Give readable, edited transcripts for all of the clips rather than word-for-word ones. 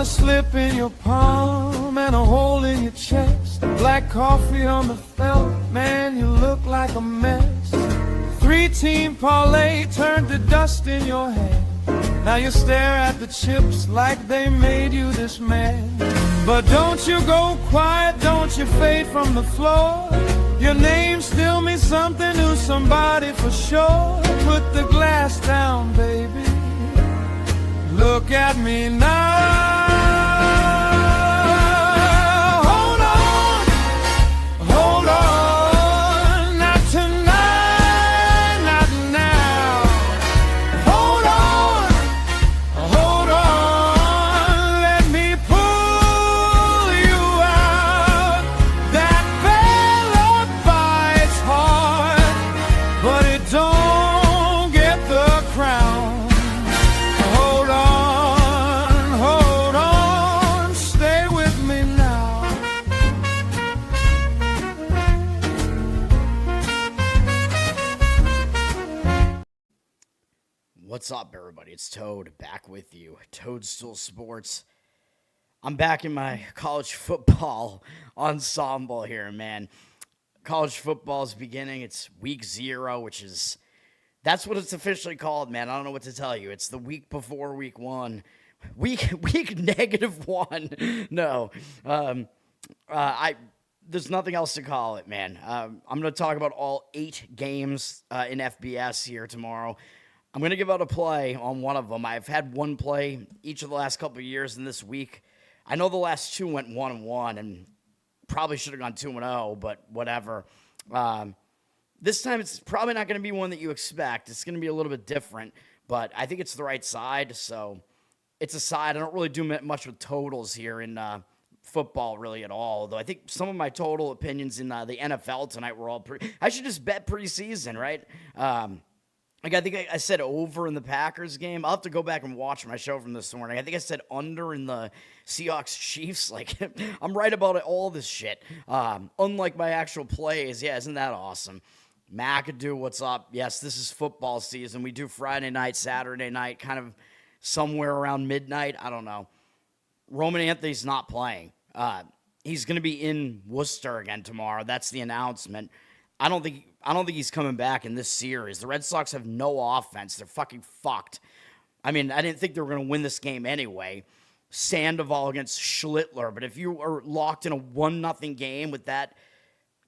a slip in your palm and a hole in your chest. Black coffee on the felt, man, you look like a mess. 3-team parlay turned to dust in your hand. Now you stare at the chips like they made you this man. But don't you go quiet, don't you fade from the floor. Your name still means something to somebody for sure. Put the glass down, baby. Look at me now. Hold on, hold on. Not tonight, not now. Hold on. Let me pull you out. That fella bites hard, but it don't get the crown. What's up, everybody? It's Toad back with you. Toadstool Sports. I'm back in my college football ensemble here, man. College football is beginning. It's week 0, that's what it's officially called, man. I don't know what to tell you. It's the week before week 1. Week -1. No. There's nothing else to call it, man. I'm going to talk about all 8 games in FBS here tomorrow. I'm going to give out a play on one of them. I've had one play each of the last couple of years in this week. I know the last 2 went 1-1 and probably should have gone 2-0, but whatever. This time it's probably not going to be one that you expect. It's going to be a little bit different, but I think it's the right side, so it's a side. I don't really do much with totals here in football really at all, though I think some of my total opinions in the NFL tonight were all I should just bet preseason, right? I think I said over in the Packers game. I'll have to go back and watch my show from this morning. I think I said under in the Seahawks-Chiefs. I'm right about all this shit. Unlike my actual plays. Yeah, isn't that awesome? McAdoo, what's up? Yes, this is football season. We do Friday night, Saturday night, kind of somewhere around midnight. I don't know. Roman Anthony's not playing. He's going to be in Worcester again tomorrow. That's the announcement. I don't think he's coming back in this series. The Red Sox have no offense. They're fucking fucked. I mean, I didn't think they were going to win this game anyway. Sandoval against Schlittler. But if you are locked in a 1-0 game with that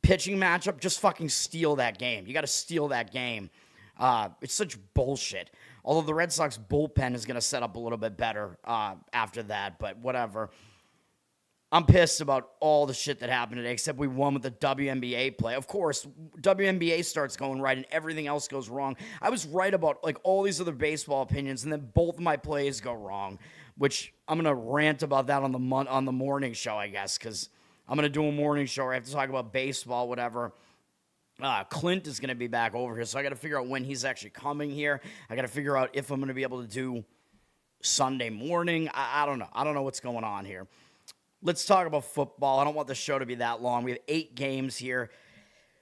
pitching matchup, just fucking steal that game. You got to steal that game. It's such bullshit. Although the Red Sox bullpen is going to set up a little bit better after that. But whatever. I'm pissed about all the shit that happened today, except we won with the WNBA play. Of course, WNBA starts going right and everything else goes wrong. I was right about all these other baseball opinions, and then both of my plays go wrong, which I'm going to rant about that on the morning show, I guess, because I'm going to do a morning show where I have to talk about baseball, whatever. Clint is going to be back over here, so I got to figure out when he's actually coming here. I got to figure out if I'm going to be able to do Sunday morning. I don't know. I don't know what's going on here. Let's talk about football. I don't want the show to be that long. We have 8 games here.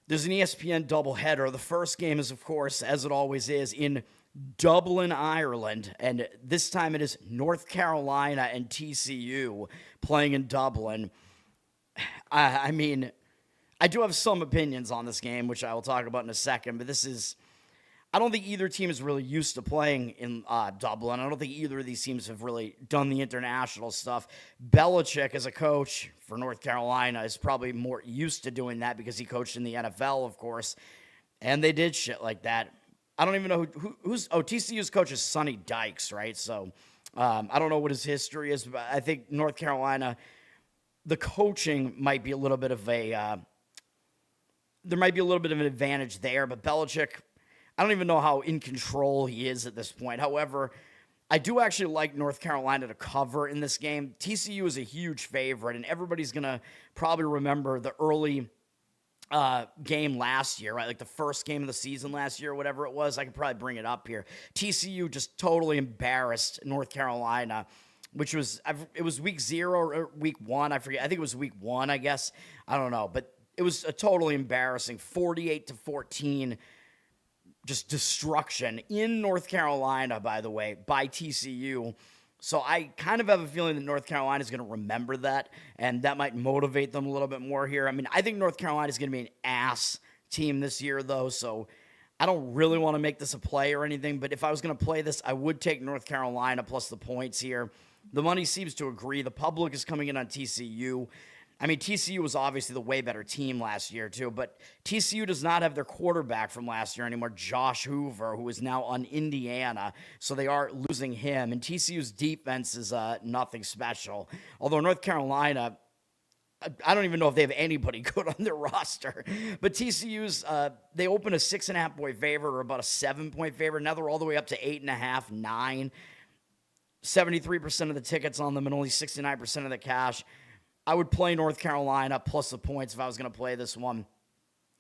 There's an ESPN doubleheader. The first game is, of course, as it always is, in Dublin, Ireland. And this time it is North Carolina and TCU playing in Dublin. I mean, I do have some opinions on this game, which I will talk about in a second. But I don't think either team is really used to playing in Dublin. I don't think either of these teams have really done the international stuff. Belichick, as a coach for North Carolina, is probably more used to doing that because he coached in the NFL, of course. And they did shit like that. I don't even know who's TCU's coach is Sonny Dykes, right? So I don't know what his history is, but I think North Carolina, the coaching might be a little bit of there might be a little bit of an advantage there, but Belichick, I don't even know how in control he is at this point. However, I do actually like North Carolina to cover in this game. TCU is a huge favorite, and everybody's going to probably remember the early game last year, right? Like the first game of the season last year, or whatever it was. I could probably bring it up here. TCU just totally embarrassed North Carolina, which was, it was week 0 or week 1. I forget. I think it was week 1, I guess. I don't know. But it was a totally embarrassing 48-14 just destruction in North Carolina, by the way, by TCU. So I kind of have a feeling that North Carolina is going to remember that, and that might motivate them a little bit more here. I mean, I think North Carolina is going to be an ass team this year, though, so I don't really want to make this a play or anything, but if I was going to play this, I would take North Carolina plus the points here. The money seems to agree. The public is coming in on TCU. I mean, TCU was obviously the way better team last year, too, but TCU does not have their quarterback from last year anymore, Josh Hoover, who is now on Indiana, so they are losing him, and TCU's defense is nothing special, although North Carolina, I don't even know if they have anybody good on their roster, but TCU's, they opened a 6.5-point favorite or about a 7-point favorite, now they're all the way up to 8.5, 9, 73% of the tickets on them and only 69% of the cash. I would play North Carolina plus the points if I was going to play this one.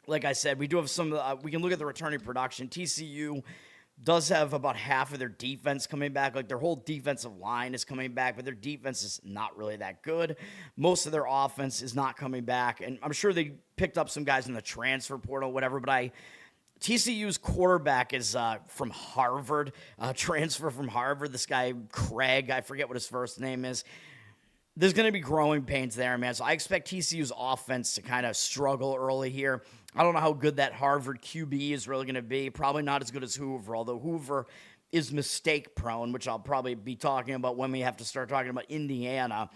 Like I said, we do have some, we can look at the returning production. TCU does have about half of their defense coming back. Like their whole defensive line is coming back, but their defense is not really that good. Most of their offense is not coming back. And I'm sure they picked up some guys in the transfer portal, whatever, but TCU's quarterback is from Harvard, transfer from Harvard. This guy, Craig, I forget what his first name is. There's going to be growing pains there, man. So I expect TCU's offense to kind of struggle early here. I don't know how good that Harvard QB is really going to be. Probably not as good as Hoover, although Hoover is mistake prone, which I'll probably be talking about when we have to start talking about Indiana.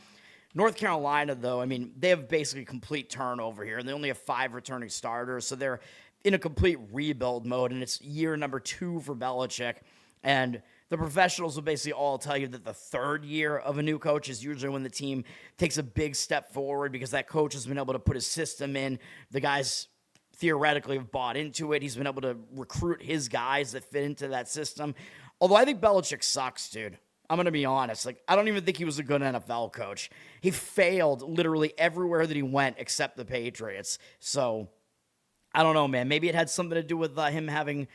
North Carolina, though, I mean, they have basically complete turnover here, and they only have 5 returning starters, so they're in a complete rebuild mode, and it's year number 2 for Belichick, and the professionals will basically all tell you that the third year of a new coach is usually when the team takes a big step forward because that coach has been able to put his system in. The guys theoretically have bought into it. He's been able to recruit his guys that fit into that system. Although I think Belichick sucks, dude. I'm going to be honest. Like, I don't even think he was a good NFL coach. He failed literally everywhere that he went except the Patriots. So, I don't know, man. Maybe it had something to do with him having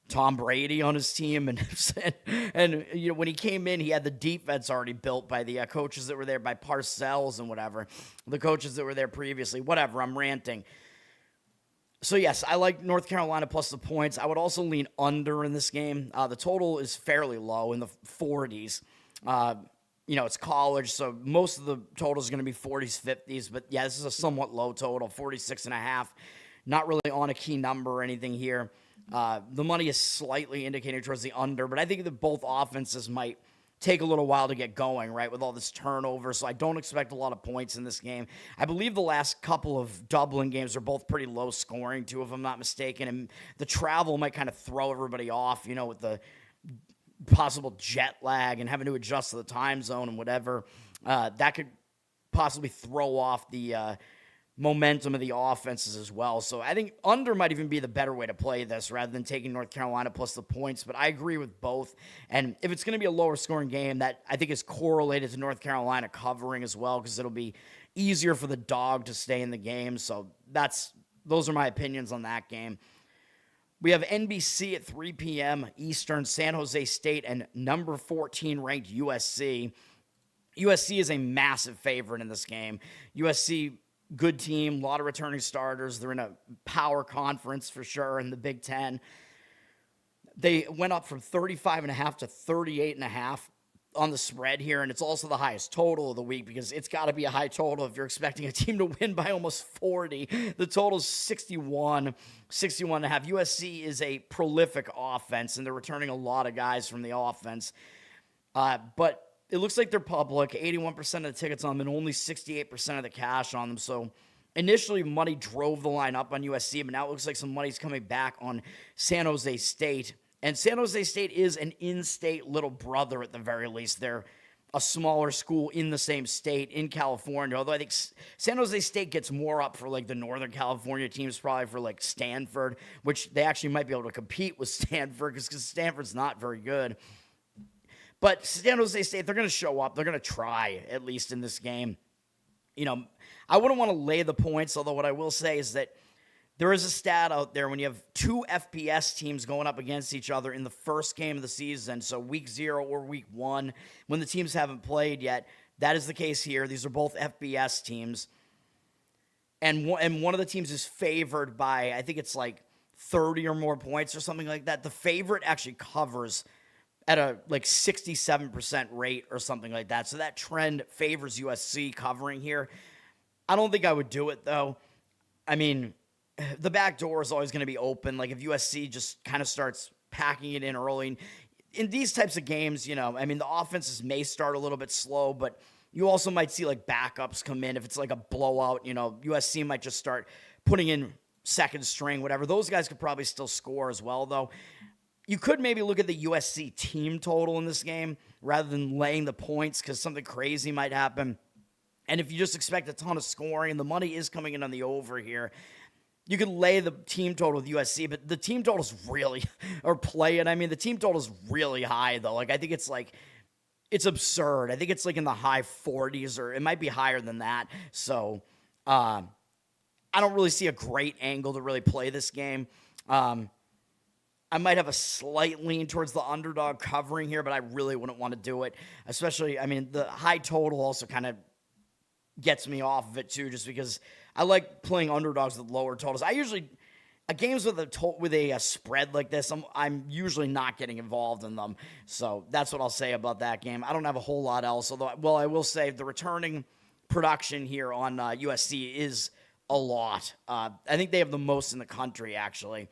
Tom Brady on his team, and you know, when he came in, he had the defense already built by the coaches that were there, by Parcells and whatever, the coaches that were there previously. Whatever, I'm ranting. So yes, I like North Carolina plus the points. I would also lean under in this game. The total is fairly low in the 40s. You know, it's college, so most of the total is going to be 40s, 50s. But yeah, this is a somewhat low total, 46.5. Not really on a key number or anything here. The money is slightly indicating towards the under, but I think that both offenses might take a little while to get going, right, with all this turnover, so I don't expect a lot of points in this game. I believe the last couple of Dublin games are both pretty low scoring, too, if I'm not mistaken, and the travel might kind of throw everybody off, you know, with the possible jet lag and having to adjust to the time zone and whatever. That could possibly throw off the momentum of the offenses as well. So I think under might even be the better way to play this rather than taking North Carolina plus the points, but I agree with both. And if it's going to be a lower scoring game, that I think is correlated to North Carolina covering as well, because it'll be easier for the dog to stay in the game. So those are my opinions on that game. We have NBC at 3 p.m. Eastern, San Jose State and number 14 ranked USC. USC is a massive favorite in this game. USC, good team, a lot of returning starters. They're in a power conference for sure in the Big Ten. They went up from 35.5 to 38.5 on the spread here, and it's also the highest total of the week because it's got to be a high total if you're expecting a team to win by almost 40. The total is 61.5. USC is a prolific offense, and they're returning a lot of guys from the offense. But it looks like they're public, 81% of the tickets on them and only 68% of the cash on them. So initially money drove the line up on USC, but now it looks like some money's coming back on San Jose State. And San Jose State is an in-state little brother at the very least. They're a smaller school in the same state in California, although I think San Jose State gets more up for like the Northern California teams, probably for like Stanford, which they actually might be able to compete with Stanford because Stanford's not very good. But San Jose State, they're going to show up. They're going to try, at least in this game. You know, I wouldn't want to lay the points, although what I will say is that there is a stat out there when you have 2 FBS teams going up against each other in the first game of the season, so week 0 or week 1, when the teams haven't played yet. That is the case here. These are both FBS teams. And one of the teams is favored by, I think it's like 30 or more points or something like that. The favorite actually covers at a like 67% rate or something like that. So that trend favors USC covering here. I don't think I would do it though. I mean, the back door is always going to be open. Like if USC just kind of starts packing it in early. In these types of games, you know, I mean, the offenses may start a little bit slow, but you also might see like backups come in. If it's like a blowout, you know, USC might just start putting in second string, whatever. Those guys could probably still score as well, though. You could maybe look at the USC team total in this game rather than laying the points because something crazy might happen. And if you just expect a ton of scoring, and the money is coming in on the over here, you could lay the team total with USC, but the team total's really, or play it. I mean, the team total's really high, though. Like, I think it's like, it's absurd. I think it's like in the high 40s, or it might be higher than that. So, I don't really see a great angle to really play this game. I might have a slight lean towards the underdog covering here, but I really wouldn't want to do it. Especially, I mean, the high total also kind of gets me off of it too, just because I like playing underdogs with lower totals. I usually, games with a spread like this, I'm usually not getting involved in them. So that's what I'll say about that game. I don't have a whole lot else, although, well, I will say the returning production here on USC is a lot. I think they have the most in the country, actually.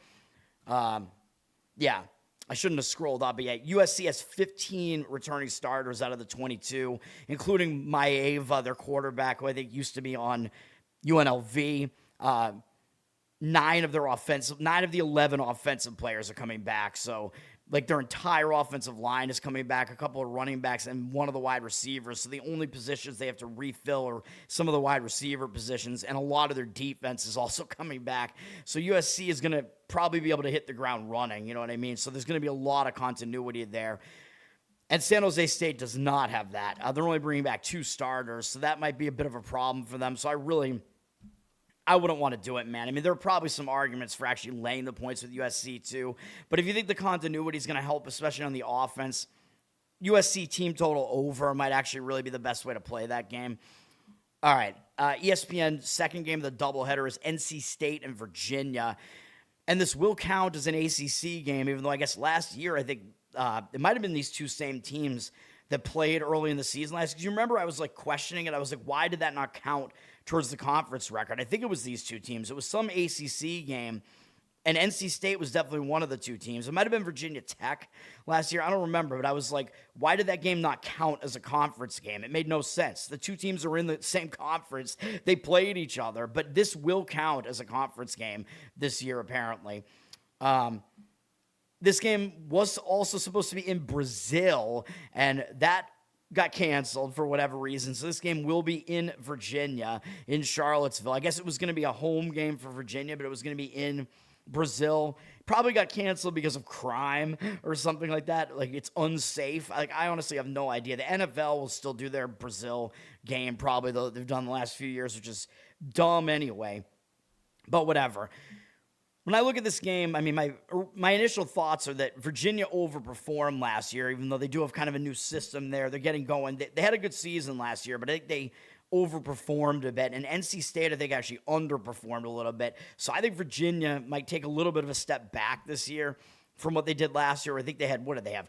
Yeah, I shouldn't have scrolled up, but yeah, USC has 15 returning starters out of the 22, including Maeva, their quarterback, who I think used to be on UNLV. 9 of the 11 offensive players are coming back. So, like, their entire offensive line is coming back, a couple of running backs, and one of the wide receivers. So the only positions they have to refill are some of the wide receiver positions, and a lot of their defense is also coming back. So USC is going to probably be able to hit the ground running, you know what I mean? So there's going to be a lot of continuity there. And San Jose State does not have that. They're only bringing back 2 starters, so that might be a bit of a problem for them. So I wouldn't want to do it, man. I mean, there are probably some arguments for actually laying the points with USC too. But if you think the continuity is going to help, especially on the offense, USC team total over might actually really be the best way to play that game. All right. ESPN second game of the doubleheader is NC State and Virginia. And this will count as an ACC game, even though I guess last year, I think it might have been these two same teams that played early in the season last. Because you remember I was like questioning it. I was like, why did that not count towards the conference record? I think it was these two teams. It was some ACC game, and NC State was definitely one of the two teams. It might have been Virginia Tech last year. I don't remember, but I was like, why did that game not count as a conference game? It made no sense. The two teams are in the same conference. They played each other, but this will count as a conference game this year, apparently. This game was also supposed to be in Brazil, and that got canceled for whatever reason. So this game will be in Virginia, in Charlottesville. I guess it was going to be a home game for Virginia, but it was going to be in Brazil. Probably got canceled because of crime or something like that. Like, it's unsafe. Like, I honestly have no idea. The NFL will still do their Brazil game, probably, though they've done the last few years, which is dumb anyway. But whatever. When I look at this game, I mean, my initial thoughts are that Virginia overperformed last year, even though they do have kind of a new system there. They're getting going. They had a good season last year, but I think they overperformed a bit. And NC State, I think, actually underperformed a little bit. So I think Virginia might take a little bit of a step back this year from what they did last year. I think they had,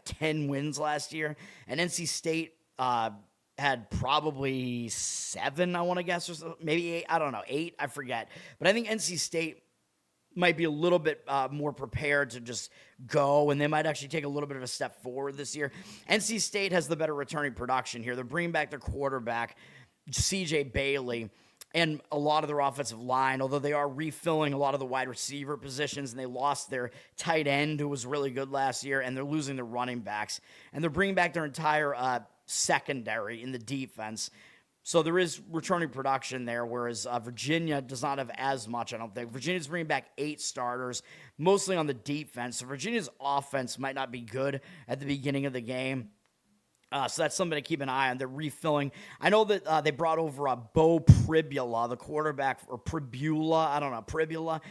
10 wins last year? And NC State had probably 7, I want to guess, or so, maybe 8. I don't know, 8, I forget. But I think NC State might be a little bit more prepared to just go, and they might actually take a little bit of a step forward this year. NC State has the better returning production here. They're bringing back their quarterback, C.J. Bailey, and a lot of their offensive line, although they are refilling a lot of the wide receiver positions, and they lost their tight end, who was really good last year, and they're losing their running backs. And they're bringing back their entire secondary in the defense. So there is returning production there, whereas Virginia does not have as much, I don't think. Virginia's bringing back 8 starters, mostly on the defense. So Virginia's offense might not be good at the beginning of the game. So that's something to keep an eye on. They're refilling. I know that they brought over Bo Pribula, the quarterback, or Pribula, I don't know,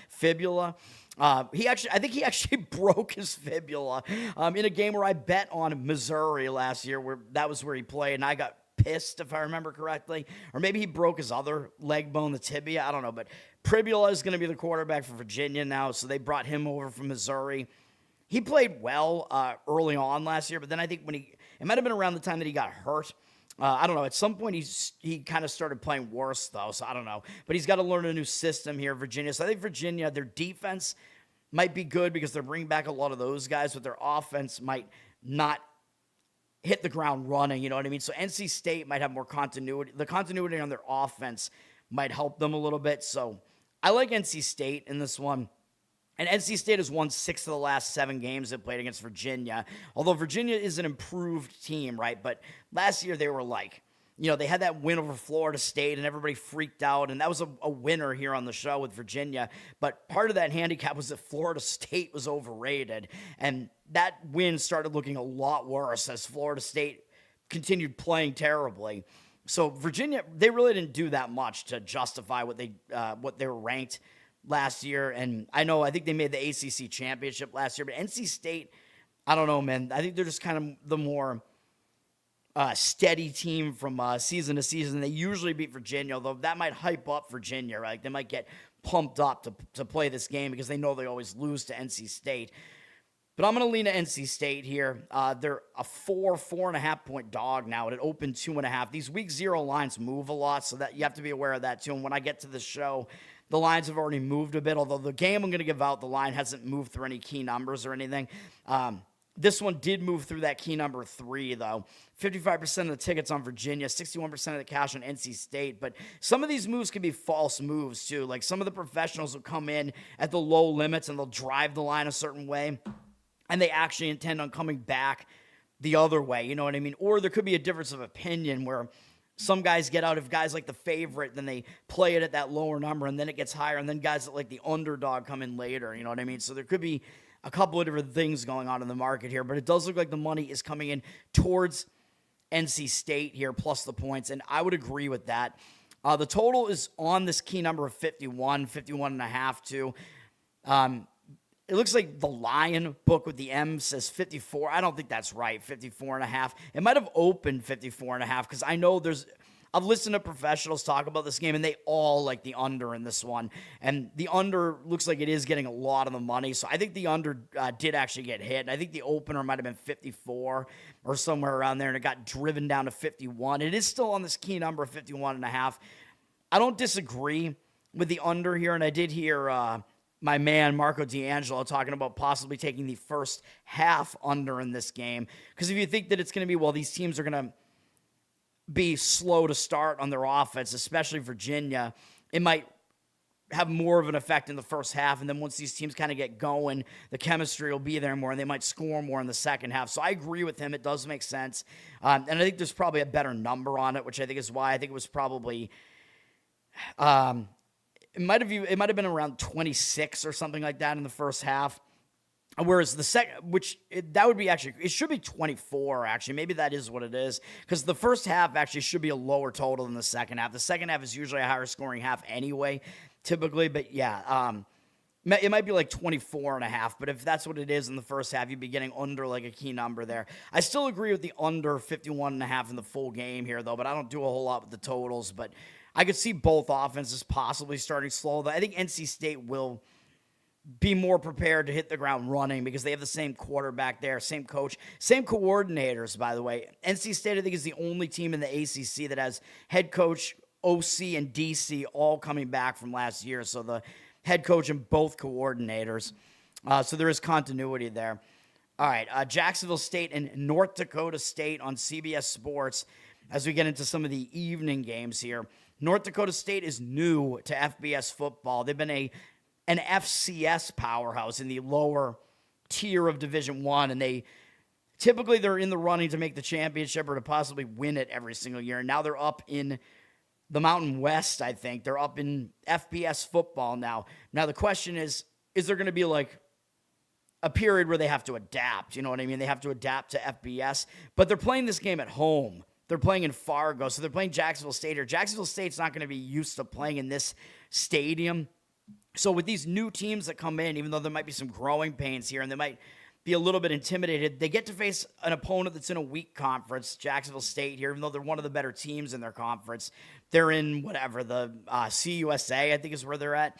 Fibula. I think he actually broke his fibula in a game where I bet on Missouri last year, where that was where he played, and I got pissed, if I remember correctly. Or maybe he broke his other leg bone, the tibia. I don't know. But Pribula is going to be the quarterback for Virginia now, so they brought him over from Missouri. he played well early on last year, but then I think it might have been around the time that he got hurt. I don't know. At some point, he kind of started playing worse, though, so I don't know. But he's got to learn a new system here, Virginia. So I think Virginia, their defense might be good because they're bringing back a lot of those guys, but their offense might not hit the ground running, you know what I mean? So NC State might have more continuity. The continuity on their offense might help them a little bit. So I like NC State in this one. And NC State has won 6 of the last 7 games they played against Virginia. Although Virginia is an improved team, right? But last year they were like, they had that win over Florida State and everybody freaked out. And that was a winner here on the show with Virginia. But part of that handicap was that Florida State was overrated. And that win started looking a lot worse as Florida State continued playing terribly. So Virginia, they really didn't do that much to justify what they were ranked last year. And I think they made the ACC championship last year, but NC State, I don't know, man. I think they're just kind of the more steady team from season to season. They usually beat Virginia, although that might hype up Virginia, right? They might get pumped up to play this game because they know they always lose to NC State. But I'm going to lean to NC State here. They're a 4.5 point dog now. It opened 2.5. These week 0 lines move a lot, so that you have to be aware of that too. And when I get to the show, the lines have already moved a bit, although the game I'm going to give out, the line hasn't moved through any key numbers or anything. This one did move through that key number 3, though. 55% of the tickets on Virginia, 61% of the cash on NC State. But some of these moves can be false moves, too. Like some of the professionals will come in at the low limits and they'll drive the line a certain way, and they actually intend on coming back the other way, you know what I mean? Or there could be a difference of opinion where some guys get out, if guys like the favorite, then they play it at that lower number, and then it gets higher, and then guys that like the underdog come in later, you know what I mean? So there could be a couple of different things going on in the market here, but it does look like the money is coming in towards NC State here, plus the points, and I would agree with that. The total is on this key number of 51.5 too. It looks like the Lion book with the M says 54. I don't think that's right, 54.5. It might have opened 54.5 because I know I've listened to professionals talk about this game, and they all like the under in this one. And the under looks like it is getting a lot of the money. So I think the under did actually get hit. And I think the opener might have been 54 or somewhere around there, and it got driven down to 51. It is still on this key number of 51.5. I don't disagree with the under here, and I did hear my man Marco D'Angelo talking about possibly taking the first half under in this game. Because if you think that it's going to be, these teams are going to be slow to start on their offense, especially Virginia, it might have more of an effect in the first half. And then once these teams kind of get going, the chemistry will be there more, and they might score more in the second half. So I agree with him. It does make sense. And I think there's probably a better number on it, which I think is why I think it was probably it might have been around 26 or something like that in the first half. Whereas the second, that would be actually, it should be 24 actually. Maybe that is what it is, because the first half actually should be a lower total than the second half. The second half is usually a higher scoring half anyway, typically. But yeah, it might be like 24.5. But if that's what it is in the first half, you'd be getting under like a key number there. I still agree with the under 51.5 in the full game here though, but I don't do a whole lot with the totals. But I could see both offenses possibly starting slow. I think NC State will be more prepared to hit the ground running because they have the same quarterback there, same coach, same coordinators, by the way. NC State, I think, is the only team in the ACC that has head coach, OC, and DC all coming back from last year. So the head coach and both coordinators. So there is continuity there. All right, Jacksonville State and North Dakota State on CBS Sports as we get into some of the evening games here. North Dakota State is new to FBS football. They've been an FCS powerhouse in the lower tier of Division I, and they're in the running to make the championship or to possibly win it every single year. And now they're up in the Mountain West, I think. They're up in FBS football now. Now the question is there going to be like a period where they have to adapt? You know what I mean? They have to adapt to FBS, but they're playing this game at home. They're playing in Fargo, so they're playing Jacksonville State here. Jacksonville State's not going to be used to playing in this stadium. So with these new teams that come in, even though there might be some growing pains here and they might be a little bit intimidated, they get to face an opponent that's in a weak conference, Jacksonville State here, even though they're one of the better teams in their conference. They're in the CUSA, I think is where they're at.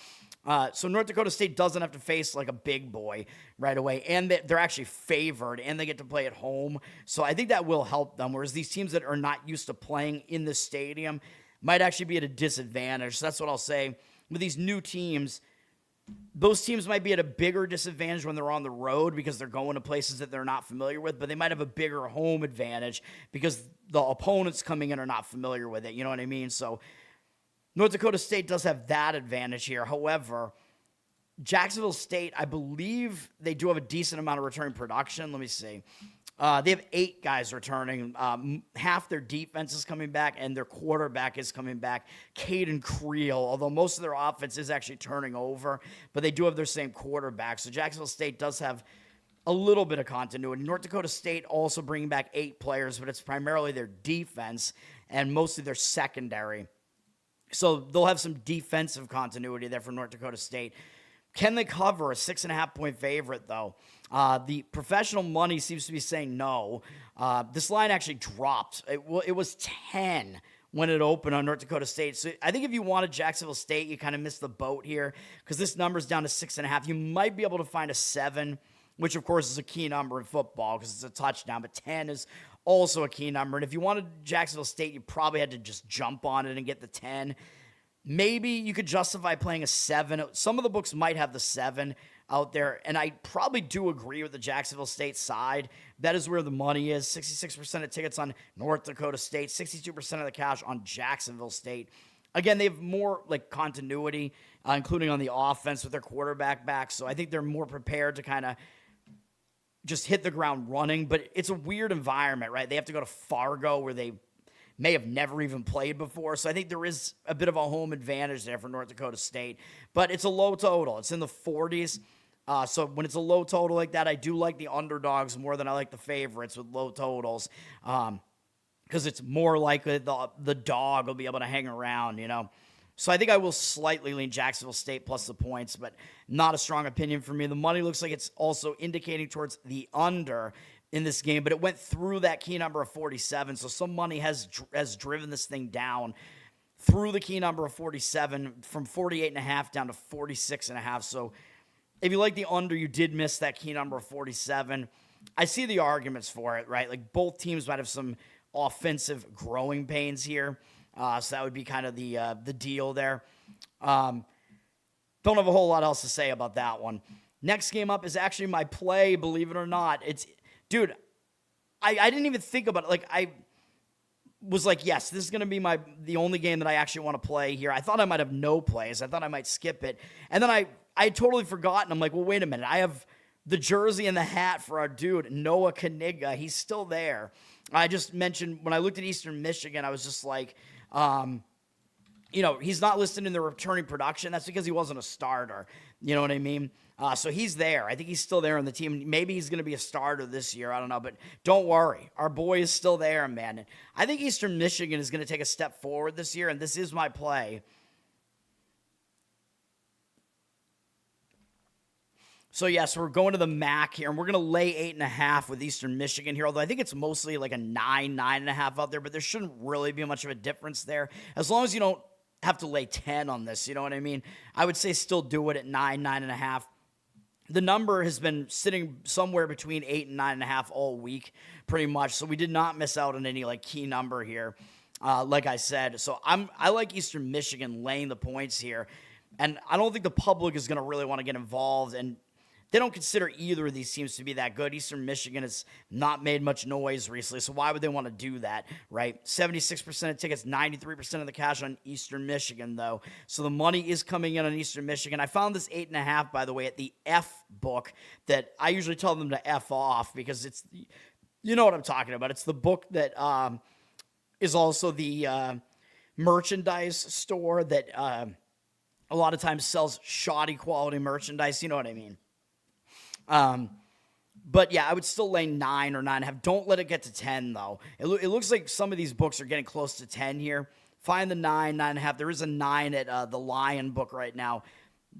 So North Dakota State doesn't have to face like a big boy right away, and they're actually favored, and they get to play at home. So I think that will help them, whereas these teams that are not used to playing in the stadium might actually be at a disadvantage. So that's what I'll say. With these new teams, those teams might be at a bigger disadvantage when they're on the road because they're going to places that they're not familiar with, but they might have a bigger home advantage because the opponents coming in are not familiar with it. You know what I mean? So North Dakota State does have that advantage here. However, Jacksonville State, I believe they do have a decent amount of returning production. Let me see. They have 8 guys returning. Half their defense is coming back, and their quarterback is coming back, Caden Creel, although most of their offense is actually turning over, but they do have their same quarterback. So Jacksonville State does have a little bit of continuity. North Dakota State also bringing back 8 players, but it's primarily their defense and mostly their secondary. So they'll have some defensive continuity there for North Dakota State. Can they cover a 6.5-point favorite, though? The professional money seems to be saying no. This line actually dropped. It was 10 when it opened on North Dakota State. So I think if you wanted Jacksonville State, you kind of missed the boat here because this number's down to 6.5. You might be able to find a 7, which, of course, is a key number in football because it's a touchdown, but 10 is also a key number. And if you wanted Jacksonville State, you probably had to just jump on it and get the 10. Maybe you could justify playing a 7. Some of the books might have the 7 out there, and I probably do agree with the Jacksonville State side. That is where the money is. 66% of tickets on North Dakota State, 62% of the cash on Jacksonville State. Again, they have more like continuity, including on the offense with their quarterback back, so I think they're more prepared to kind of just hit the ground running, but it's a weird environment, right? They have to go to Fargo where they may have never even played before. So I think there is a bit of a home advantage there for North Dakota State. But it's a low total. It's in the 40s. So when it's a low total like that, I do like the underdogs more than I like the favorites with low totals. Because it's more likely the dog will be able to hang around, you know. So I think I will slightly lean Jacksonville State plus the points, but not a strong opinion for me. The money looks like it's also indicating towards the under in this game, but it went through that key number of 47, so some money has driven this thing down through the key number of 47 from 48.5 down to 46.5. So if you like the under, you did miss that key number of 47. I see the arguments for it, right? Like both teams might have some offensive growing pains here, so that would be kind of the deal there. Don't have a whole lot else to say about that one. Next game up is actually my play, believe it or not. Dude, I didn't even think about it. Like, I was like, yes, this is going to be the only game that I actually want to play here. I thought I might have no plays. I thought I might skip it. And then I had totally forgotten. I'm like, well, wait a minute. I have the jersey and the hat for our dude, Noah Kaniga. He's still there. I just mentioned, when I looked at Eastern Michigan, I was just like, he's not listed in the returning production. That's because he wasn't a starter. You know what I mean? So he's there. I think he's still there on the team. Maybe he's going to be a starter this year. I don't know. But don't worry. Our boy is still there, man. And I think Eastern Michigan is going to take a step forward this year, and this is my play. So, yes, we're going to the MAC here, and we're going to lay 8.5 with Eastern Michigan here, although I think it's mostly like a 9.5 out there, but there shouldn't really be much of a difference there. As long as you don't have to lay 10 on this, you know what I mean? I would say still do it at 9.5. The number has been sitting somewhere between 8 and 9.5 all week, pretty much. So we did not miss out on any like key number here, like I said. So I like Eastern Michigan laying the points here, and I don't think the public is going to really want to get involved. And they don't consider either of these teams to be that good. Eastern Michigan has not made much noise recently, so why would they want to do that, right? 76% of tickets, 93% of the cash on Eastern Michigan, though. So the money is coming in on Eastern Michigan. I found this 8.5, by the way, at the F book that I usually tell them to F off because it's, you know what I'm talking about. It's the book that is also the merchandise store that a lot of times sells shoddy quality merchandise. You know what I mean? But yeah, I would still lay 9 or 9.5. Don't let it get to 10 though. It looks like some of these books are getting close to 10 here. Find the 9, 9.5. There is a 9 at the Lion book right now.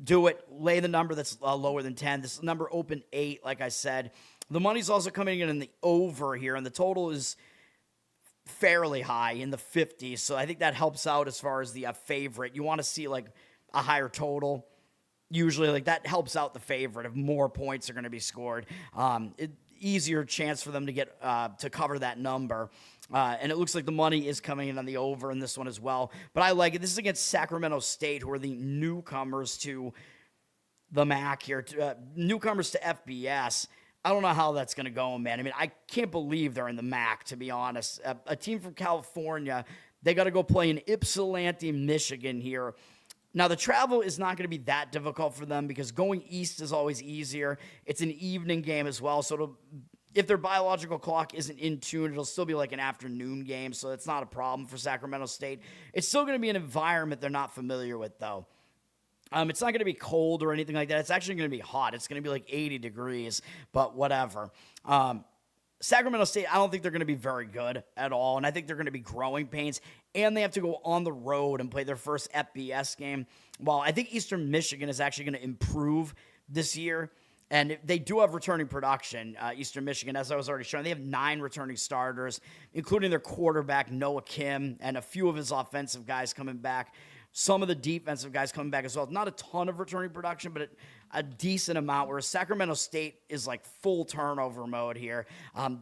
Do it. Lay the number that's lower than 10. This number opened 8, like I said. The money's also coming in the over here, and the total is fairly high in the 50s. So I think that helps out as far as the favorite. You want to see like a higher total. usually like that helps out the favorite if more points are going to be scored. Easier chance for them to get to cover that number. And it looks like the money is coming in on the over in this one as well. But I like it. This is against Sacramento State, who are the newcomers to the MAC here, newcomers to FBS. I don't know how that's going to go, man. I mean, I can't believe they're in the MAC, to be honest. A team from California, they got to go play in Ypsilanti, Michigan here. Now, the travel is not going to be that difficult for them because going east is always easier. It's an evening game as well, so if their biological clock isn't in tune, it'll still be like an afternoon game, so it's not a problem for Sacramento State. It's still going to be an environment they're not familiar with, though. It's not going to be cold or anything like that. It's actually going to be hot. It's going to be like 80 degrees, but whatever. Sacramento State, I don't think they're going to be very good at all, and I think they're going to be growing pains, and they have to go on the road and play their first FBS game. While I think Eastern Michigan is actually going to improve this year, and they do have returning production, Eastern Michigan, as I was already showing. They have 9 returning starters, including their quarterback, Noah Kim, and a few of his offensive guys coming back. Some of the defensive guys coming back as well. Not a ton of returning production, but a decent amount, whereas Sacramento State is like full turnover mode here.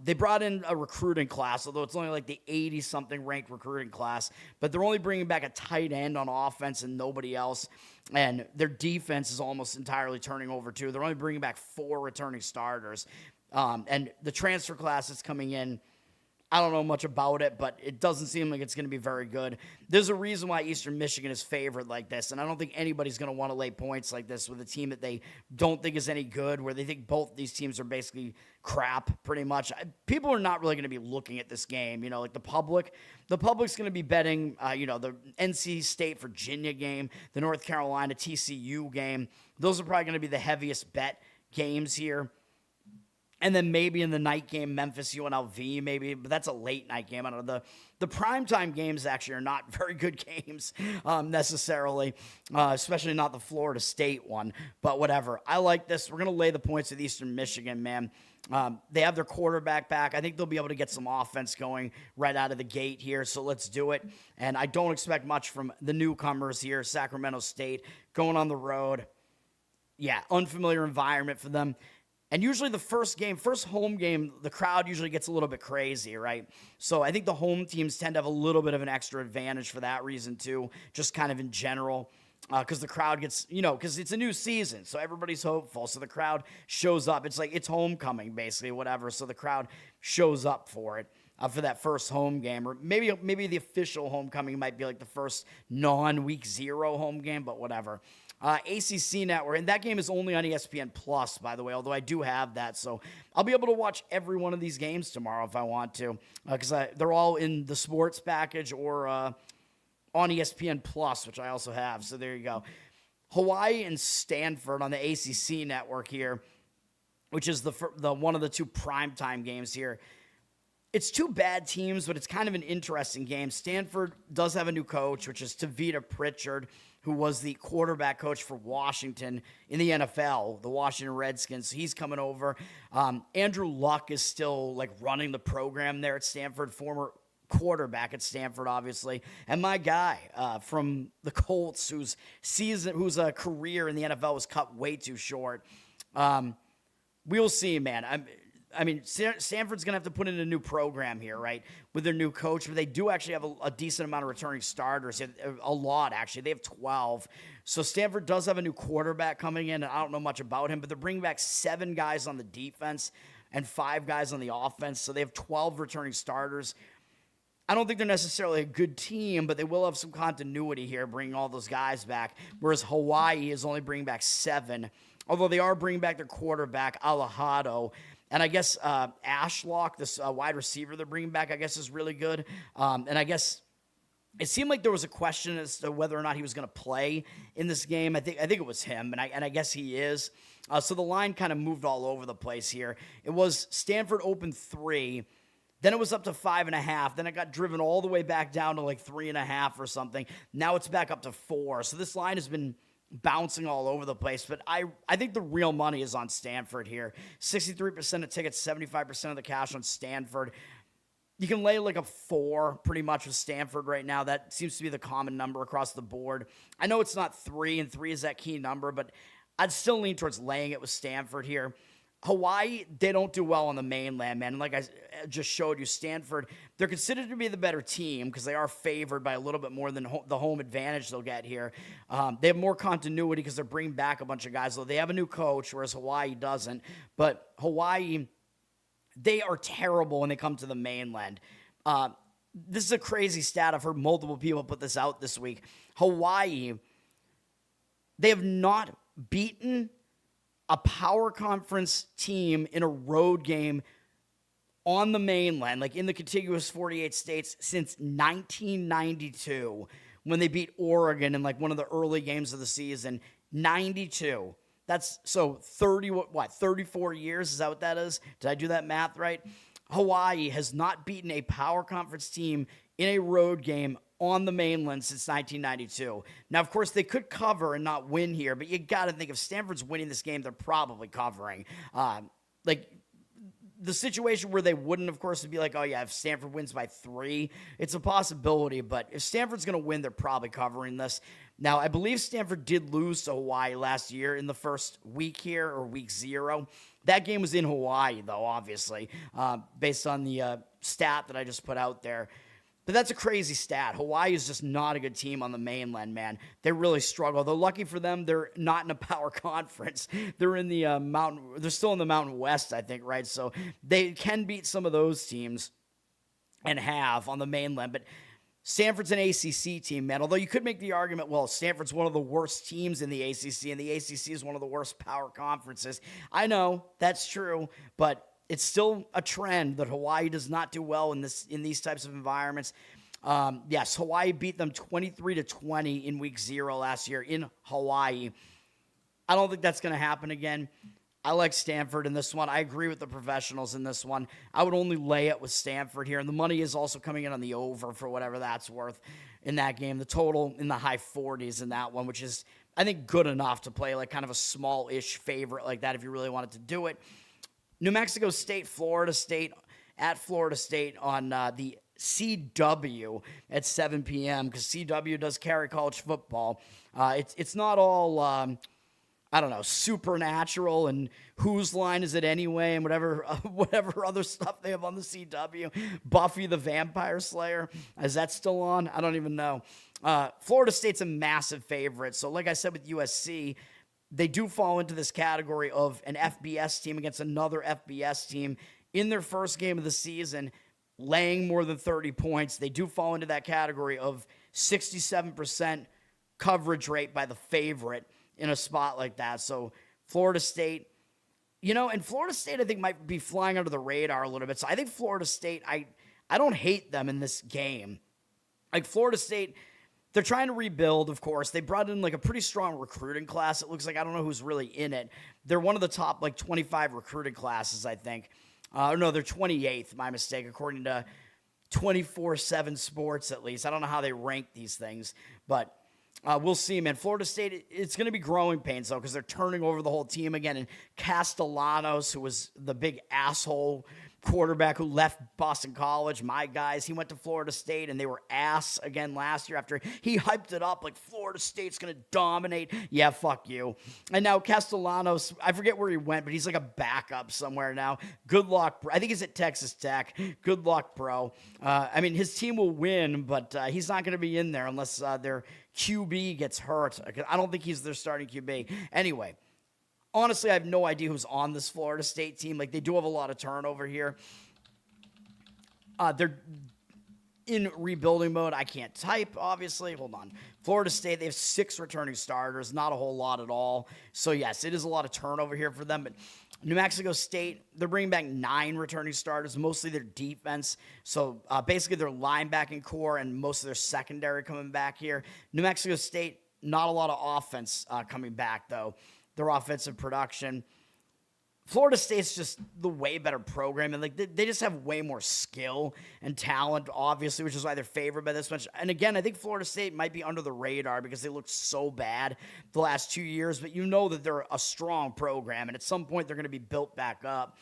They brought in a recruiting class, although it's only like the 80-something ranked recruiting class, but they're only bringing back a tight end on offense and nobody else, and their defense is almost entirely turning over too. They're only bringing back 4 returning starters, and the transfer class that's coming in, I don't know much about it, but it doesn't seem like it's going to be very good. There's a reason why Eastern Michigan is favored like this, and I don't think anybody's going to want to lay points like this with a team that they don't think is any good, where they think both these teams are basically crap, pretty much. People are not really going to be looking at this game, like the public's going to be betting, the NC State Virginia game, the North Carolina TCU game. Those are probably going to be the heaviest bet games here. And then maybe in the night game, Memphis, UNLV, maybe, but that's a late night game. I don't know. The primetime games actually are not very good games necessarily, especially not the Florida State one, but whatever. I like this. We're going to lay the points with Eastern Michigan, man. They have their quarterback back. I think they'll be able to get some offense going right out of the gate here, so let's do it. And I don't expect much from the newcomers here, Sacramento State, going on the road. Yeah, unfamiliar environment for them. And usually the first home game, the crowd usually gets a little bit crazy, right? So I think the home teams tend to have a little bit of an extra advantage for that reason too, just kind of in general, because the crowd gets, because it's a new season, so everybody's hopeful. So the crowd shows up. It's like it's homecoming, basically, whatever. So the crowd shows up for it. For that first home game, or maybe the official homecoming might be like the first non-week 0 home game, but whatever. ACC Network, and that game is only on ESPN Plus, by the way, although I do have that, so I'll be able to watch every one of these games tomorrow if I want to, because they're all in the sports package or on ESPN Plus, which I also have, so there you go. Hawaii and Stanford on the ACC Network here, which is the one of the 2 primetime games here. It's 2 bad teams, but it's kind of an interesting game. Stanford does have a new coach, which is Tavita Pritchard, who was the quarterback coach for Washington in the NFL, the Washington Redskins. So he's coming over. Andrew Luck is still running the program there at Stanford, former quarterback at Stanford, obviously. And my guy from the Colts, whose career in the NFL was cut way too short. We'll see, man. Stanford's going to have to put in a new program here, right, with their new coach. But they do actually have a decent amount of returning starters, a lot, actually. They have 12. So Stanford does have a new quarterback coming in, and I don't know much about him, but they're bringing back 7 guys on the defense and 5 guys on the offense. So they have 12 returning starters. I don't think they're necessarily a good team, but they will have some continuity here, bringing all those guys back, whereas Hawaii is only bringing back 7, although they are bringing back their quarterback, Alejado. And I guess Ashlock, this wide receiver they're bringing back, I guess is really good. And I guess it seemed like there was a question as to whether or not he was going to play in this game. I think it was him, and I guess he is. So the line kind of moved all over the place here. It was Stanford opened 3, then it was up to 5.5, then it got driven all the way back down to 3.5 or something. Now it's back up to 4. So this line has been bouncing all over the place, but I think the real money is on Stanford here. 63% of tickets, 75% of the cash on Stanford. You can lay a 4 pretty much with Stanford right now. That seems to be the common number across the board. I know it's not 3, and 3 is that key number, but I'd still lean towards laying it with Stanford here. Hawaii, they don't do well on the mainland, man. And like I just showed you, Stanford, they're considered to be the better team because they are favored by a little bit more than the home advantage they'll get here. They have more continuity because they're bringing back a bunch of guys. So they have a new coach, whereas Hawaii doesn't. But Hawaii, they are terrible when they come to the mainland. This is a crazy stat. I've heard multiple people put this out this week. Hawaii, they have not beaten a power conference team in a road game on the mainland, like in the contiguous 48 states, since 1992, when they beat Oregon in like one of the early games of the season. 92. That's so 34 years? Is that what that is? Did I do that math right? Hawaii has not beaten a power conference team in a road game on the mainland since 1992. Now, of course, they could cover and not win here, but you got to think if Stanford's winning this game, they're probably covering. Like the situation where they wouldn't, of course, would be like, oh yeah, if Stanford wins by 3, it's a possibility, but if Stanford's going to win, they're probably covering this. Now, I believe Stanford did lose to Hawaii last year in the first week here, or week 0. That game was in Hawaii, though, obviously, based on the stat that I just put out there. But that's a crazy stat. Hawaii is just not a good team on the mainland, man. They really struggle. Though lucky for them, they're not in a power conference. They're in the they're still in the Mountain West, I think, right? So they can beat some of those teams and have on the mainland. But Stanford's an ACC team, man. Although you could make the argument, well, Stanford's one of the worst teams in the ACC, and the ACC is one of the worst power conferences. I know that's true, but it's still a trend that Hawaii does not do well in these types of environments. Yes, Hawaii beat them 23-20 in week 0 last year in Hawaii. I don't think that's going to happen again. I like Stanford in this one. I agree with the professionals in this one. I would only lay it with Stanford here. And the money is also coming in on the over for whatever that's worth in that game. The total in the high 40s in that one, which is, I think, good enough to play like kind of a small-ish favorite like that if you really wanted to do it. New Mexico State, Florida State, at Florida State on the CW at 7 p.m. because CW does carry college football. It's not all, I don't know, supernatural and whose line is it anyway and whatever other stuff they have on the CW. Buffy the Vampire Slayer, is that still on? I don't even know. Florida State's a massive favorite. So like I said with USC, they do fall into this category of an FBS team against another FBS team in their first game of the season, laying more than 30 points. They do fall into that category of 67% coverage rate by the favorite in a spot like that. So Florida State, and Florida State I think might be flying under the radar a little bit. So I think Florida State, I don't hate them in this game. Like Florida State, they're trying to rebuild, of course. They brought in like a pretty strong recruiting class. It looks like I don't know who's really in it. They're one of the top like 25 recruiting classes, I think. No, they're 28th, my mistake, according to 24/7 Sports at least. I don't know how they rank these things, but we'll see, man. Florida State, it's going to be growing pains, though, because they're turning over the whole team again. And Castellanos, who was the big asshole quarterback who left Boston College, my guys, he went to Florida State, and they were ass again last year after he hyped it up like Florida State's going to dominate. Yeah, fuck you. And now Castellanos, I forget where he went, but he's like a backup somewhere now. Good luck, bro. I think he's at Texas Tech. Good luck, bro. I mean, his team will win, but he's not going to be in there unless their QB gets hurt. I don't think he's their starting QB. Anyway, honestly, I have no idea who's on this Florida State team. Like, they do have a lot of turnover here. They're in rebuilding mode. I can't type, obviously. Hold on. Florida State, they have 6 returning starters. Not a whole lot at all. So, yes, it is a lot of turnover here for them. But New Mexico State, they're bringing back 9 returning starters, mostly their defense. So, basically, their linebacking core and most of their secondary coming back here. New Mexico State, not a lot of offense coming back, though. Their offensive production. Florida State's just the way better program, and like they just have way more skill and talent, obviously, which is why they're favored by this much. And again, I think Florida State might be under the radar because they looked so bad the last 2 years, but you know that they're a strong program, and at some point they're going to be built back up.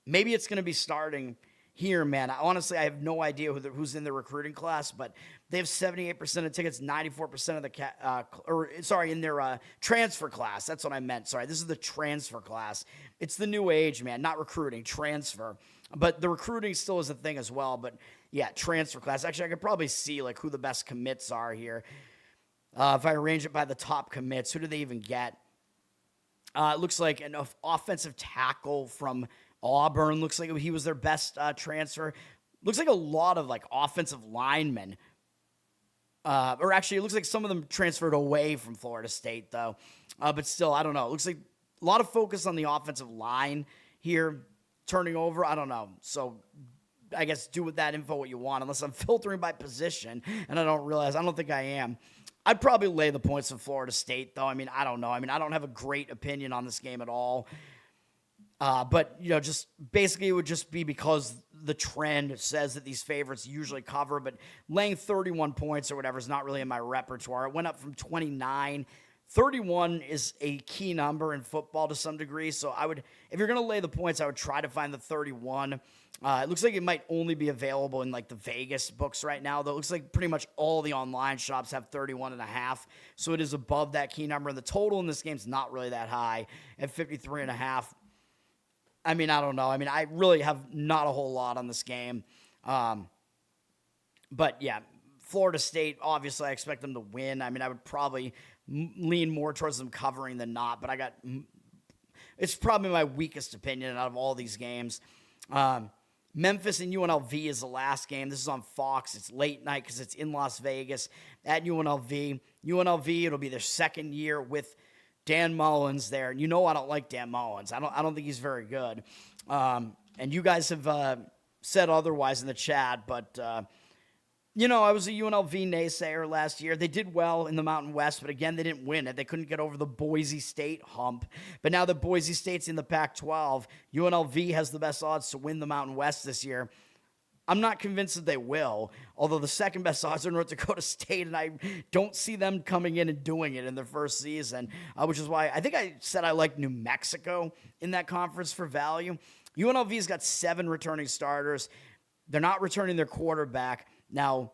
Maybe it's going to be starting here, man. Honestly, I have no idea who's in the recruiting class, but they have 78% of tickets, 94% of the in their transfer class. That's what I meant. Sorry, this is the transfer class. It's the new age, man, not recruiting, transfer. But the recruiting still is a thing as well. But yeah, transfer class. Actually, I could probably see like who the best commits are here. If I arrange it by the top commits, who do they even get? It looks like an offensive tackle from Auburn. Looks like he was their best transfer. Looks like a lot of like offensive linemen. Or actually, it looks like some of them transferred away from Florida State, though. But still, I don't know. It looks like a lot of focus on the offensive line here, turning over. I don't know. So I guess do with that info what you want, unless I'm filtering by position, and I don't think I am. I'd probably lay the points of Florida State, though. I mean, I don't know. I mean, I don't have a great opinion on this game at all. But, you know, just basically it would just be because the trend says that these favorites usually cover, but laying 31 points or whatever is not really in my repertoire. It went up from 29. 31 is a key number in football to some degree, so if you're going to lay the points, I would try to find the 31. It looks like it might only be available in like the Vegas books right now, though. It looks like pretty much all the online shops have 31.5, so it is above that key number, and the total in this game is not really that high at 53.5. I mean, I don't know. I mean, I really have not a whole lot on this game. But yeah, Florida State, obviously I expect them to win. I mean, I would probably lean more towards them covering than not, but it's probably my weakest opinion out of all these games. Memphis and UNLV is the last game. This is on Fox. It's late night because it's in Las Vegas at UNLV. UNLV, it'll be their second year with Dan Mullins there. And you know I don't like Dan Mullins. I don't think he's very good. And you guys have said otherwise in the chat, but you know, I was a UNLV naysayer last year. They did well in the Mountain West, but again, they didn't win it. They couldn't get over the Boise State hump. But now that Boise State's in the Pac-12, UNLV has the best odds to win the Mountain West this year. I'm not convinced that they will, although the second best odds are North Dakota State, and I don't see them coming in and doing it in their first season, which is why I think I said I like New Mexico in that conference for value. UNLV's got 7 returning starters. They're not returning their quarterback. Now,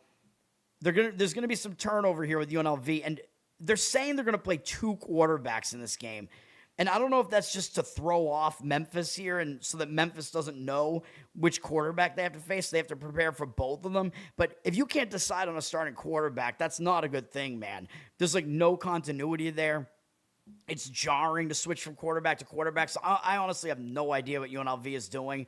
there's going to be some turnover here with UNLV, and they're saying they're going to play 2 quarterbacks in this game. And I don't know if that's just to throw off Memphis here and so that Memphis doesn't know which quarterback they have to face. They have to prepare for both of them. But if you can't decide on a starting quarterback, that's not a good thing, man. There's like no continuity there. It's jarring to switch from quarterback to quarterback. So I honestly have no idea what UNLV is doing.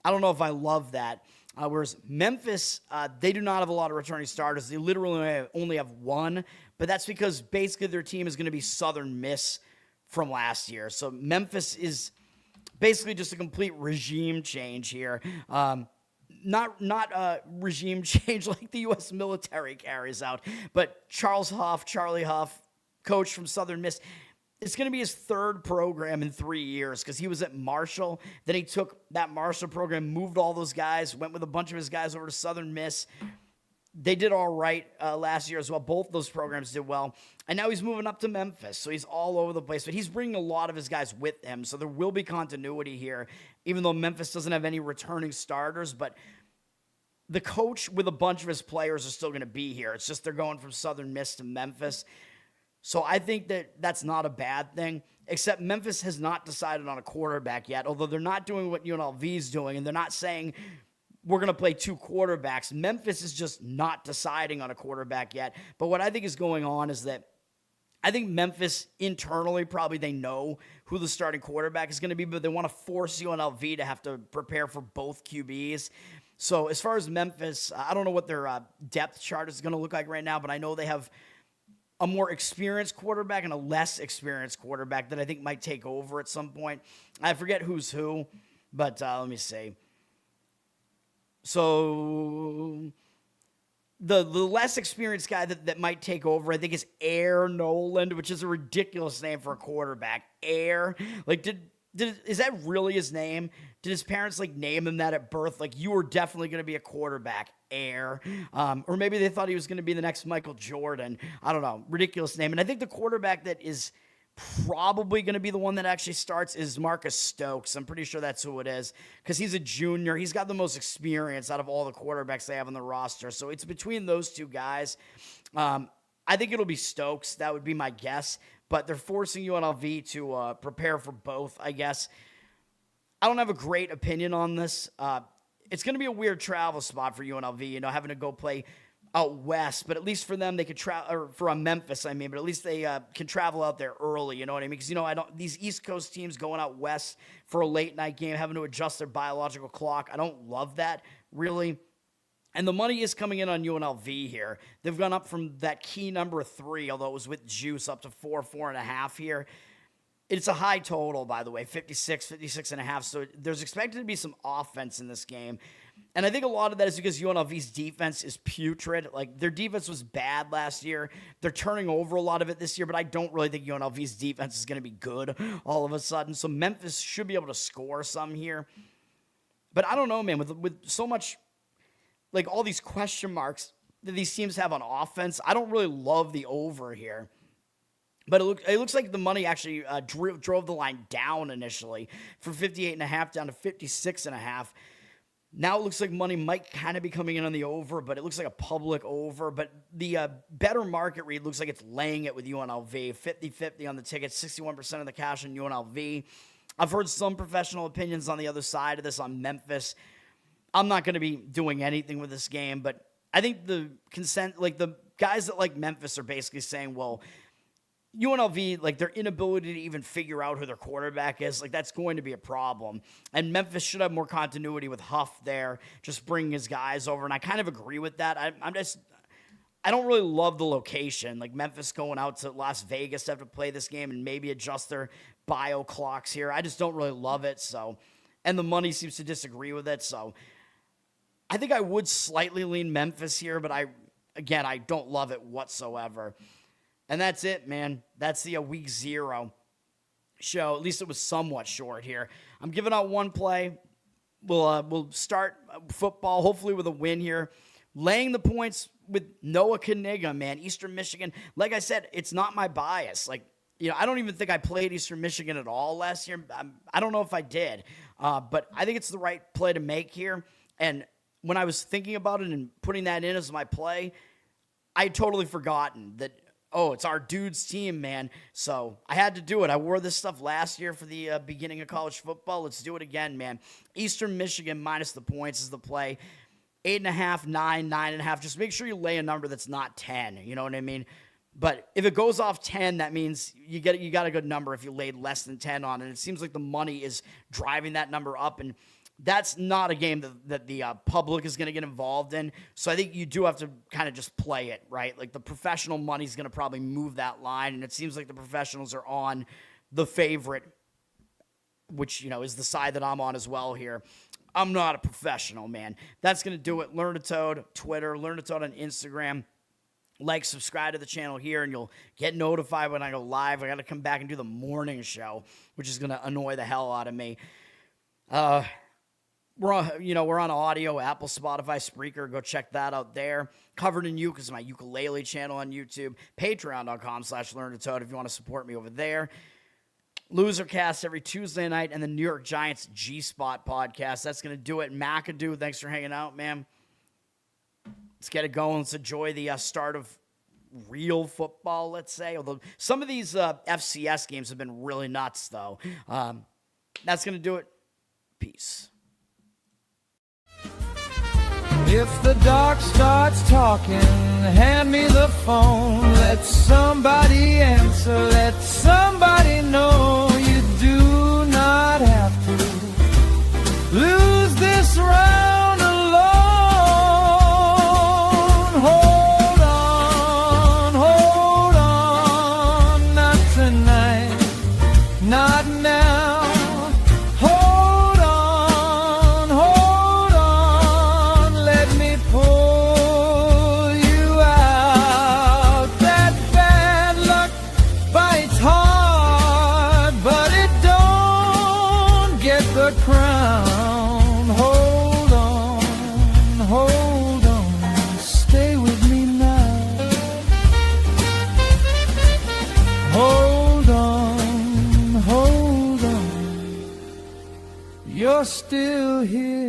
I don't know if I love that. Whereas Memphis, they do not have a lot of returning starters. They literally only have 1. But that's because basically their team is going to be Southern Miss from last year. So Memphis is basically just a complete regime change here. Not a regime change like the U.S. military carries out, but Charlie Huff, coach from Southern Miss, it's going to be his 3rd program in 3 years because he was at Marshall. Then he took that Marshall program, moved all those guys, went with a bunch of his guys over to Southern Miss. They did all right last year as well. Both those programs did well. And now he's moving up to Memphis, so he's all over the place. But he's bringing a lot of his guys with him, so there will be continuity here, even though Memphis doesn't have any returning starters. But the coach with a bunch of his players are still going to be here. It's just they're going from Southern Miss to Memphis. So I think that that's not a bad thing, except Memphis has not decided on a quarterback yet, although they're not doing what UNLV is doing, and they're not saying we're going to play 2 quarterbacks. Memphis is just not deciding on a quarterback yet. But what I think is going on is that I think Memphis internally, probably they know who the starting quarterback is going to be, but they want to force UNLV to have to prepare for both QBs. So as far as Memphis, I don't know what their depth chart is going to look like right now, but I know they have a more experienced quarterback and a less experienced quarterback that I think might take over at some point. I forget who's who, but let me see. So the less experienced guy that might take over, I think, is Air Noland, which is a ridiculous name for a quarterback. Air, like, is that really his name? Did his parents like name him that at birth? Like, you were definitely going to be a quarterback, Air. Or maybe they thought he was going to be the next Michael Jordan. I don't know. Ridiculous name. And I think the quarterback that is probably going to be the one that actually starts is Marcus Stokes. I'm pretty sure that's who it is because he's a junior. He's got the most experience out of all the quarterbacks they have on the roster. So it's between those two guys. I think it'll be Stokes. That would be my guess. But they're forcing UNLV to prepare for both, I guess. I don't have a great opinion on this. It's going to be a weird travel spot for UNLV, having to go play out west, but at least for them, they could travel, or for Memphis, but at least they can travel out there early, you know what I mean? Because, these East Coast teams going out west for a late night game, having to adjust their biological clock, I don't love that, really. And the money is coming in on UNLV here. They've gone up from that key number 3, although it was with juice, up to 4.5 here. It's a high total, by the way, 56.5. So there's expected to be some offense in this game. And I think a lot of that is because UNLV's defense is putrid. Like, their defense was bad last year. They're turning over a lot of it this year, but I don't really think UNLV's defense is going to be good all of a sudden. So Memphis should be able to score some here. But I don't know, man, with so much, like, all these question marks that these teams have on offense, I don't really love the over here. But it looks like the money actually drove the line down initially from 58.5 down to 56.5. Now it looks like money might kind of be coming in on the over, but it looks like a public over. But the better market read looks like it's laying it with UNLV. 50-50 on the ticket, 61% of the cash on UNLV. I've heard some professional opinions on the other side of this on Memphis. I'm not going to be doing anything with this game, but I think the guys that like Memphis are basically saying, well, UNLV, like, their inability to even figure out who their quarterback is, like, that's going to be a problem. And Memphis should have more continuity with Huff there, just bringing his guys over. And I kind of agree with that. I don't really love the location. Like, Memphis going out to Las Vegas to have to play this game and maybe adjust their bio clocks here. I just don't really love it. So, and the money seems to disagree with it. So I think I would slightly lean Memphis here, but I don't love it whatsoever. And that's it, man. That's the week 0 show. At least it was somewhat short here. I'm giving out one play. We'll start football, hopefully with a win here. Laying the points with Noah Kaniga, man. Eastern Michigan. Like I said, it's not my bias. Like, I don't even think I played Eastern Michigan at all last year. I don't know if I did. But I think it's the right play to make here. And when I was thinking about it and putting that in as my play, I had totally forgotten that, it's our dude's team, man. So I had to do it. I wore this stuff last year for the beginning of college football. Let's do it again, man. Eastern Michigan minus the points is the play. 8.5, 9, 9.5. Just make sure you lay a number that's not 10. You know what I mean? But if it goes off 10, that means you got a good number if you laid less than 10 on it. And it seems like the money is driving that number up, and that's not a game that the public is going to get involved in. So I think you do have to kind of just play it, right? Like, the professional money is going to probably move that line, and it seems like the professionals are on the favorite, which, is the side that I'm on as well here. I'm not a professional, man. That's going to do it. Learn to Toad, Twitter, Learn to Toad on Instagram. Like, subscribe to the channel here, and you'll get notified when I go live. I got to come back and do the morning show, which is going to annoy the hell out of me. We're on audio, Apple, Spotify, Spreaker. Go check that out there. Covered in You, because my ukulele channel on YouTube. Patreon.com/LearnToToad if you want to support me over there. Losercast every Tuesday night, and the New York Giants G-Spot podcast. That's going to do it. McAdoo, thanks for hanging out, man. Let's get it going. Let's enjoy the start of real football, let's say. Although some of these FCS games have been really nuts, though. That's going to do it. Peace. If the dark starts talking, hand me the phone. Let somebody answer, let somebody know. You do not have to lose this round alone. Hold on, not tonight, not now. still here.